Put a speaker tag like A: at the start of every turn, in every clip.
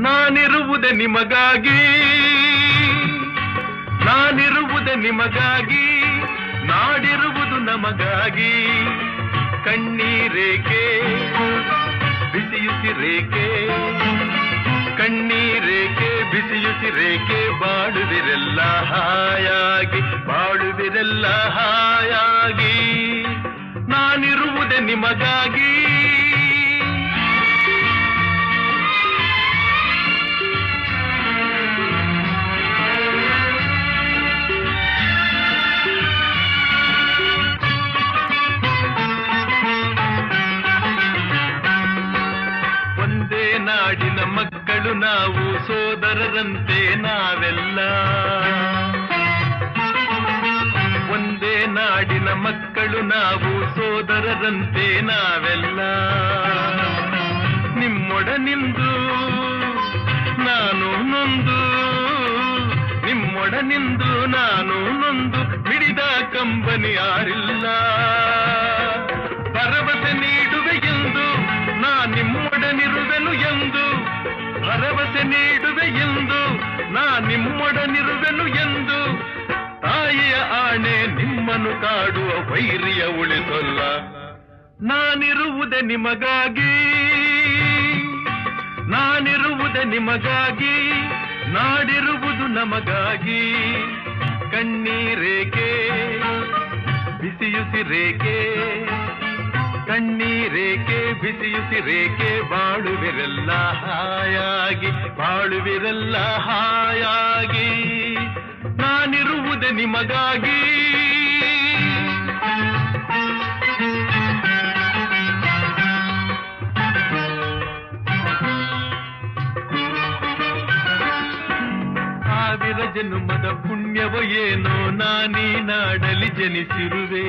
A: ನಾನಿರುವುದೇ ನಿಮಗಾಗಿ, ನಾನಿರುವುದೇ ನಿಮಗಾಗಿ, ನಾಡಿರುವುದು ನಮಗಾಗಿ. ಕಣ್ಣೀರೇಕೆ ಬಿಸಿಯುಸಿರೇಕೆ, ಕಣ್ಣೀರೇಕೆ ಬಿಸಿಯುಸಿರೇಕೆ, ಬಾಳುವಿರೆಲ್ಲ ಹಾಯಾಗಿ, ಬಾಳುವಿರೆಲ್ಲ ಹಾಯಾಗಿ. ನಾನಿರುವುದೇ ನಿಮಗಾಗಿ. ನಾಡಿನ ಮಕ್ಕಳು ನಾವು, ಸೋದರರಂತೆ ನಾವೆಲ್ಲ. ಒಂದೇ ನಾಡಿನ ಮಕ್ಕಳು ನಾವು, ಸೋದರರಂತೆ ನಾವೆಲ್ಲ. ನಿಮ್ಮೊಡನಿಂದು ನಾನು ನೊಂದು, ನಿಮ್ಮೊಡನಿಂದು ನಾನು ನೊಂದು, ಮಿಡಿದ ಕಂಬನಿ ಯಾರಿಲ್ಲ. ಭರವಸೆ ನೀಡುವೆ ಎಂದು ನಾ ನಿಮ್ಮೊಡನಿರುವೆನು ಎಂದು, ಭರವಸೆ ನೀಡುವೆ ಎಂದು ನಾ ನಿಮ್ಮೊಡನಿರುವೆನು ಎಂದು. ತಾಯಿಯ ಆಣೆ ನಿಮ್ಮನ್ನು ಕಾಡುವ ವೈರಿಯ ಉಳಿಸಲ್ಲ. ನಾನಿರುವುದೇ ನಿಮಗಾಗಿ, ನಾನಿರುವುದೇ ನಿಮಗಾಗಿ, ನಾಡಿರುವುದು ನಮಗಾಗಿ. ಕಣ್ಣೀರೇಕೆ ಬಿಸಿಯುಸಿರೇಕೆ, ಕಣ್ಣೀರೇಕೆ ಬಿಸಿಯುಸಿರೇಕೆ, ಬಾಳುವಿರೆಲ್ಲ ಹಾಯಾಗಿ, ಬಾಳುವಿರೆಲ್ಲ ಹಾಯಾಗಿ. ನಾನಿರುವುದೇ ನಿಮಗಾಗಿ. ಸಾವಿರ ಜನ್ಮದ ಪುಣ್ಯವೋ ಏನೋ ನಾನೀ ನಾಡಲಿ ಜನಿಸಿರುವೆ.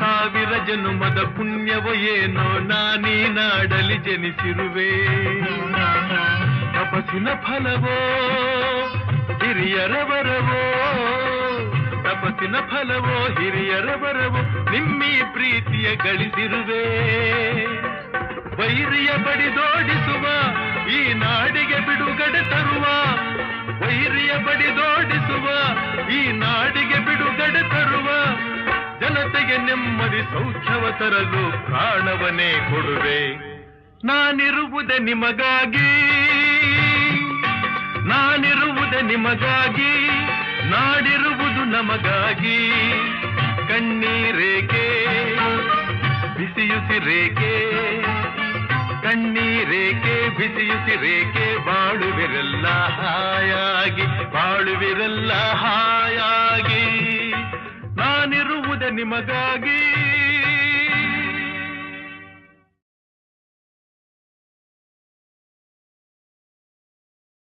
A: ಸಾವಿರ ಜನ್ಮದ ಪುಣ್ಯವೋ ಏನೋ ನಾನೀ ನಾಡಲಿ ಜನಿಸಿರುವೆ. ತಪಸ್ಸಿನ ಫಲವೋ ಹಿರಿಯರ ವರವೋ, ತಪಸ್ಸಿನ ಫಲವೋ ಹಿರಿಯರ ವರವೋ, ನಿಮ್ಮೀ ಪ್ರೀತಿಯ ಗಳಿಸಿರುವೆ. ವೈರಿಯ ಬಡಿದೋಡಿಸುವ ಈ ನಾಡಿಗೆ ಬಿಡುಗಡೆ ತರುವ, ವೈರಿಯ ಬಡಿದೋಡಿಸುವ ಈ ನಾಡಿಗೆ ಬಿಡುಗಡೆ ತರುವ. ಜನತೆಗೆ ನೆಮ್ಮದಿ ಸೌಖ್ಯವ ತರಲು ಪ್ರಾಣವನ್ನೇ ಕೊಡುವೆ. ನಾನಿರುವುದೇ ನಿಮಗಾಗಿ, ನಾನಿರುವುದೇ ನಿಮಗಾಗಿ, ನಾಡಿರುವುದು ನಮಗಾಗಿ. ಕಣ್ಣೀರೇಕೆ ಬಿಸಿಯುಸಿರೇಕೆ, ಕಣ್ಣೀರೇಕೆ ಬಿಸಿಯುಸಿರೇಕೆ, ಬಾಳುವಿರೆಲ್ಲ ಹಾಯಾಗಿ, ಬಾಳುವಿರೆಲ್ಲ ಹಾಯಾಗಿ. ನಾನಿರುವುದೇ ನಿಮಗಾಗಿ.